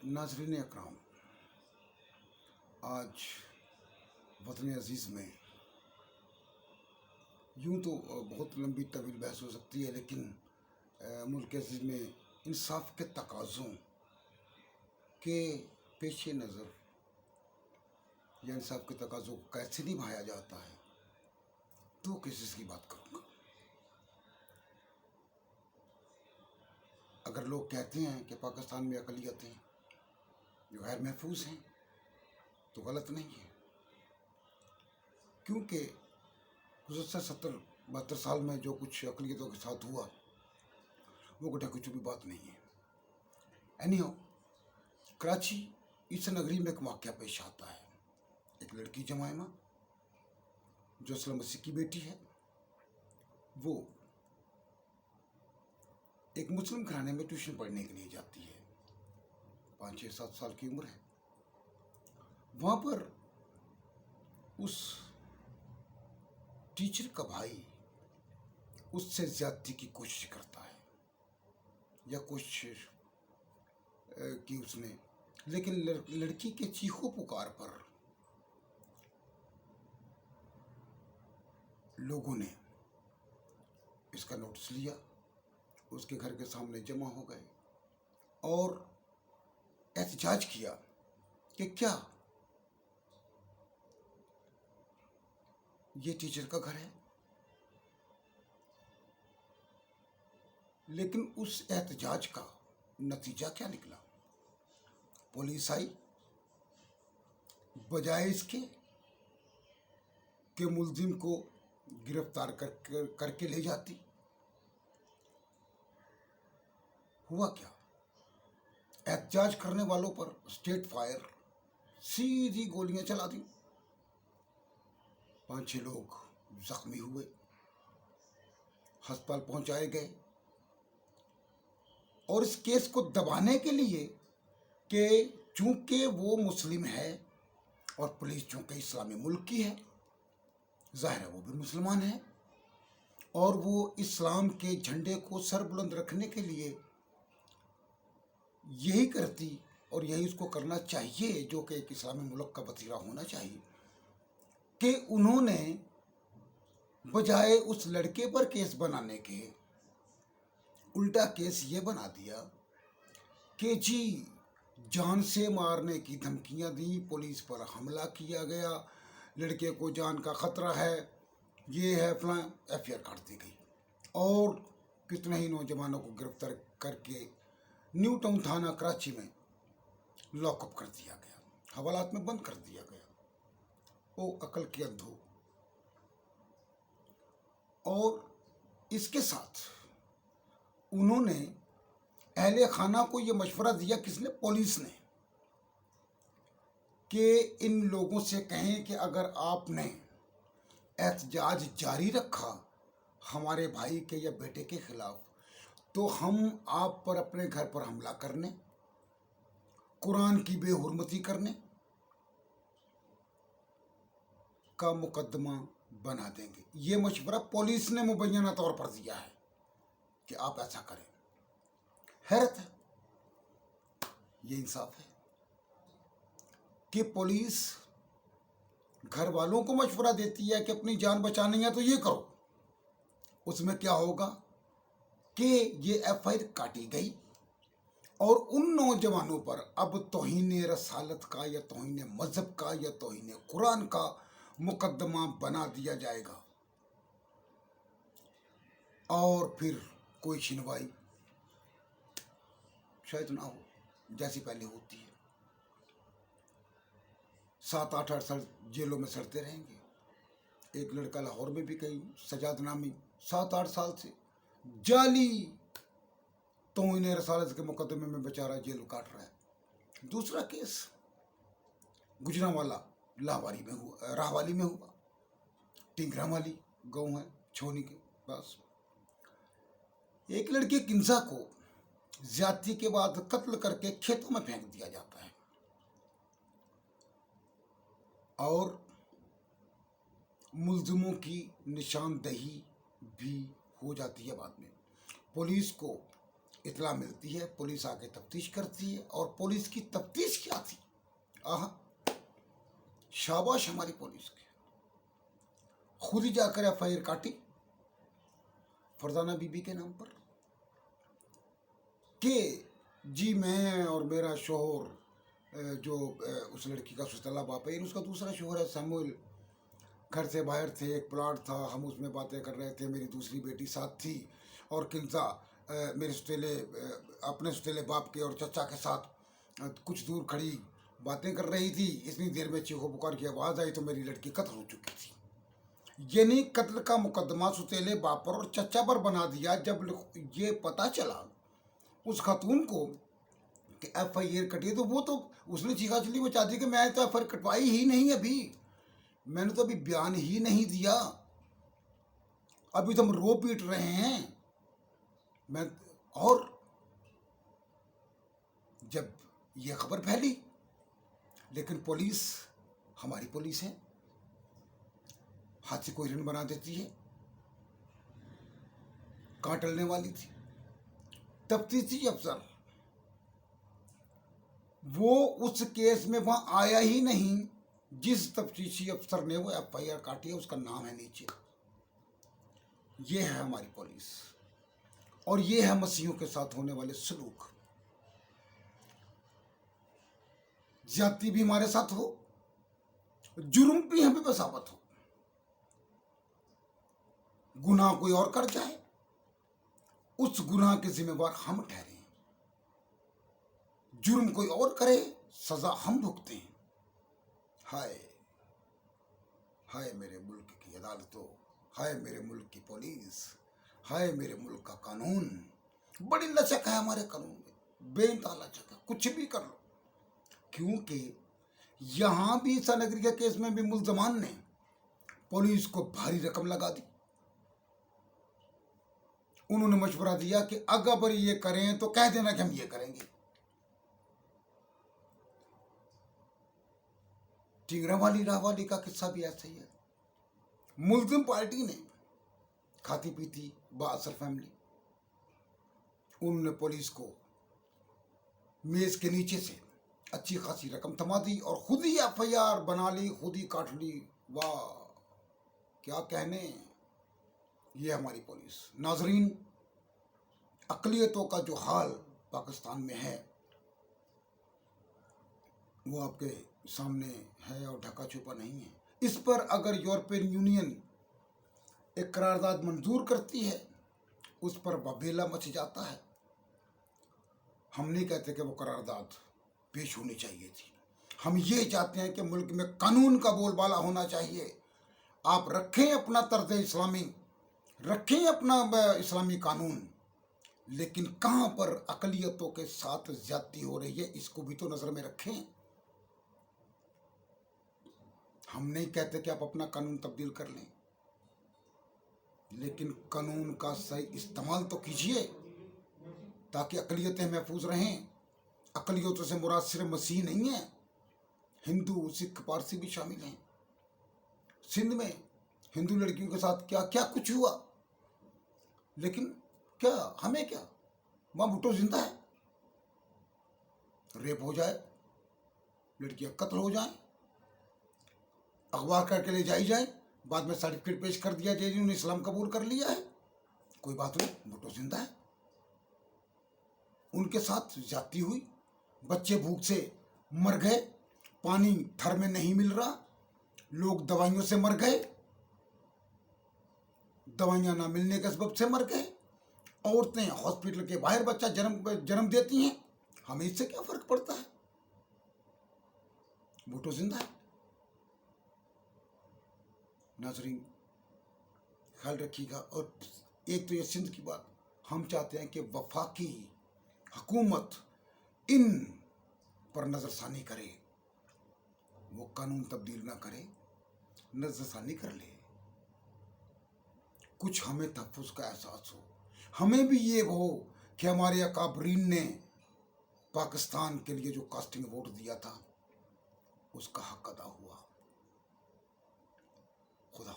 नाज़रीन अकराम, आज वतन अज़ीज़ में यूँ तो बहुत लंबी तवील बहस हो सकती है, लेकिन मुल्क अज़ीज़ में इंसाफ के तकाज़ों के पेश नज़र या इंसाफ के तकाज़ों को कैसे निभाया जाता है, दो केसेस की बात करूँगा। अगर लोग कहते हैं कि पाकिस्तान में अक़लियतें जो गैर महफूज हैं, तो गलत नहीं है, क्योंकि गुज़श्ता 70-72 साल में जो कुछ अक़लियतों के साथ हुआ वो गठे कुछ भी बात नहीं है। एनीहाउ, कराची इस नगरी में एक वाक़या पेश आता है। एक लड़की जमायमा जो असलम मसीह की बेटी है, वो एक मुस्लिम घराने में ट्यूशन पढ़ने के लिए जाती है। 5-6-7 साल की उम्र है। वहाँ पर उस टीचर का भाई उससे ज़्यादती की कोशिश करता है, या कोशिश की उसने, लेकिन लड़की के चीखों पुकार पर लोगों ने इसका नोटिस लिया, उसके घर के सामने जमा हो गए और एहतजाज किया कि क्या ये टीचर का घर है। लेकिन उस एहतजाज का नतीजा क्या निकला? पुलिस आई, बजाय इसके कि मुलजिम को गिरफ्तार करके ले जाती, हुआ क्या? एहतजाज करने वालों पर स्टेट फायर, सीधी गोलियां चला दी। 5-6 लोग जख्मी हुए, अस्पताल पहुंचाए गए। और इस केस को दबाने के लिए कि चूंकि वो मुस्लिम है और पुलिस चूंकि इस्लामी मुल्क की है, ज़ाहिर है वो भी मुसलमान है, और वो इस्लाम के झंडे को सरबुलंद रखने के लिए यही करती और यही उसको करना चाहिए, जो कि एक इस्लामी मुल्क का वतीरा होना चाहिए, कि उन्होंने बजाय उस लड़के पर केस बनाने के उल्टा केस ये बना दिया कि जी जान से मारने की धमकियां दी, पुलिस पर हमला किया गया, लड़के को जान का ख़तरा है, ये है फलां, FIR काट दी गई और कितने ही नौजवानों को गिरफ्तार करके न्यू टाउन थाना कराची में लॉकअप कर दिया गया, हवालात में बंद कर दिया गया। ओ अकल के अंधो। और इसके साथ उन्होंने अहले खाना को ये मशवरा दिया, किसने? पुलिस ने, कि इन लोगों से कहें कि अगर आपने एहतजाज जारी रखा हमारे भाई के या बेटे के खिलाफ, तो हम आप पर अपने घर पर हमला करने, कुरान की बेहुरमती करने का मुकदमा बना देंगे। ये मशवरा पुलिस ने मुबैना तौर पर दिया है कि आप ऐसा करें। हैरत है, ये इंसाफ है कि पुलिस घर वालों को मशवरा देती है कि अपनी जान बचानी है तो ये करो। उसमें क्या होगा कि ये FIR काटी गई और उन नौजवानों पर अब तौहीन रसालत का या तौहीन मजहब का या तौहीन कुरान का मुकदमा बना दिया जाएगा, और फिर कोई सुनवाई शायद ना हो जैसी पहले होती है। 7-8 साल जेलों में सड़ते रहेंगे। एक लड़का लाहौर में भी कहीं सजाद नामी 7-8 साल से जाली तौहीन रसालत के मुकदमे में बेचारा जेल काट रहा है। दूसरा केस गुजरांवाला राहवाली में हुआ। टिंगरा वाली गाँव है छोनी के पास। एक लड़की किंसा को ज्यादती के बाद कत्ल करके खेतों में फेंक दिया जाता है, और मुल्जिमों की निशानदही भी हो जाती है बाद में। पुलिस को इतला मिलती है, पुलिस आके तफ्तीश करती है, और पुलिस की तफ्तीश क्या थी, आहा, शाबाश हमारी पुलिस की, खुद ही जाकर एफआईआर काटी फरजाना बीबी के नाम पर कि जी मैं और मेरा शोहर जो उस लड़की का सुतला बाप है, उसका दूसरा शोहर है सैमुअल, घर से बाहर थे, एक प्लाट था, हम उसमें बातें कर रहे थे, मेरी दूसरी बेटी साथ थी, और किंजा मेरे सुतेले अपने सुतेले बाप के और चचा के साथ कुछ दूर खड़ी बातें कर रही थी। इतनी देर में चीखो पुकार की आवाज़ आई तो मेरी लड़की कत्ल हो चुकी थी। यानी कत्ल का मुकदमा सुतेले बाप पर और चचा पर बना दिया। जब ये पता चला उस खातून को कि एफआईआर कटी, तो वो तो उसने चीखा चली बचा दी कि मैं तो एफआईआर कटवाई ही नहीं, अभी मैंने तो अभी बयान ही नहीं दिया, अभी तो हम रो पीट रहे हैं। मैं और जब ये खबर फैली, लेकिन पुलिस हमारी पुलिस है, हाथ से कोई ऋण बना देती है, कहाँ टलने वाली थी। तफ्तीशी अफसर वो उस केस में वहां आया ही नहीं, जिस तफ्तीशी अफसर ने वो एफआईआर काटी है उसका नाम है नीचे। ये है हमारी पुलिस, और ये है मसीहों के साथ होने वाले सलूक। ज्यादती भी हमारे साथ हो, जुर्म भी हमें बसावत हो, गुनाह कोई और कर जाए, उस गुनाह के जिम्मेवार हम ठहरे, जुर्म कोई और करे, सजा हम भुगते हैं। हाय हाय मेरे मुल्क की अदालतों, हाय मेरे मुल्क की पुलिस, हाय मेरे मुल्क का कानून। बड़ी लचक है हमारे कानून में, बेइंतहा लचक है, कुछ भी कर लो। क्योंकि यहां भी ईसा नगरी के केस में भी मुल्जमान ने पुलिस को भारी रकम लगा दी। उन्होंने मशवरा दिया कि अगर ये करें तो कह देना कि हम ये करेंगे। टिंगरा वाली राहवाली का किस्सा भी ऐसा ही है। मुल्जिम पार्टी ने खाती पीती बाअसर फैमिली, उन्होंने पुलिस को मेज के नीचे से अच्छी खासी रकम थमा दी और खुद ही एफआईआर बना ली, खुद ही काट ली। वाह क्या कहने, ये हमारी पुलिस। नाजरीन, अकलियतों का जो हाल पाकिस्तान में है वो आपके सामने है और ढका छुपा नहीं है। इस पर अगर यूरोपियन यूनियन एक करारदाद मंजूर करती है, उस पर बबेला मच जाता है। हम नहीं कहते कि वो करारदाद पेश होनी चाहिए थी, हम ये चाहते हैं कि मुल्क में कानून का बोलबाला होना चाहिए। आप रखें अपना तर्ज इस्लामी, रखें अपना इस्लामी कानून, लेकिन कहाँ पर अकलियतों के साथ ज्यादती हो रही है इसको भी तो नजर में रखें। हम नहीं कहते कि आप अपना कानून तब्दील कर लें, लेकिन कानून का सही इस्तेमाल तो कीजिए ताकि अकलियतें महफूज रहें। अकलियतों से मुराद सिर्फ मसीह नहीं है, हिंदू सिख पारसी भी शामिल हैं। सिंध में हिंदू लड़कियों के साथ क्या क्या कुछ हुआ, लेकिन क्या हमें क्या, वहां भुट्टो जिंदा है, रेप हो जाए, लड़कियां कत्ल हो जाए, अखबार करके ले जाई जाए, बाद में सर्टिफिकेट पेश कर दिया जाए उन्होंने इस्लाम कबूल कर लिया है, कोई बात नहीं, भुट्टो जिंदा है। उनके साथ ज्यादती हुई, बच्चे भूख से मर गए, पानी थर में नहीं मिल रहा, लोग दवाइयों से मर गए, दवाइयां ना मिलने के सबब से मर गए, औरतें हॉस्पिटल के बाहर बच्चा जन्म देती हैं, हमें इससे क्या फर्क पड़ता है, भुट्टो जिंदा है। नाजरीन ख्याल रखिएगा। और एक तो ये सिंध की बात, हम चाहते हैं कि वफाकी हुकूमत इन पर नजरसानी करे, वो कानून तब्दील ना करे, नजरसानी कर ले, कुछ हमें तहफ़्फ़ुज़ का एहसास हो, हमें भी ये हो कि हमारे अकाबरीन ने पाकिस्तान के लिए जो कास्टिंग वोट दिया था उसका हक अदा हुआ। खुदा